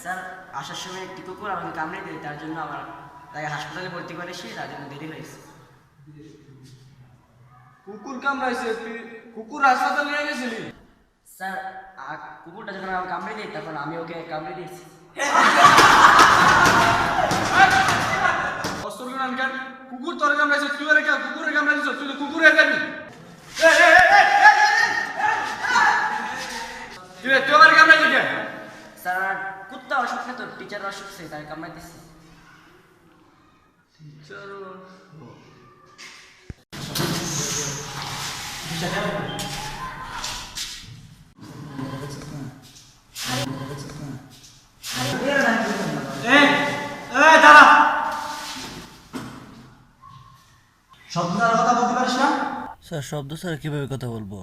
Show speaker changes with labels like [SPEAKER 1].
[SPEAKER 1] Sir আসার সময় একটি কুকুর আমাকে কামড়ে দেয়, তার জন্য তাকে হাসপাতালে ভর্তি করেছি, তার জন্য দেরি হয়েছে।
[SPEAKER 2] কুকুর কামড়াইছে, তুই কুকুর হাসপাতালে নিয়ে গেছিলি?
[SPEAKER 1] স্যার কুকুরটা যখন আমাকে কামড়ে দেয় তখন আমি ওকে কামড়ে দিয়েছি।
[SPEAKER 2] কুকুর তোর কামড়াইছে, তুই আরে কুকুরে কামড়াইছিস, তুই তো কুকুরে যাবি। তুই আমার কামড়াইছিস কেন?
[SPEAKER 1] স্যার কুত্তা অসুখ না, তো টিচার অসুখ, সে তাকে কামড়াইতেছি।
[SPEAKER 3] শব্দ কথা বলতে পারিস না?
[SPEAKER 4] স্যার শব্দ স্যার কিভাবে কথা বলবো?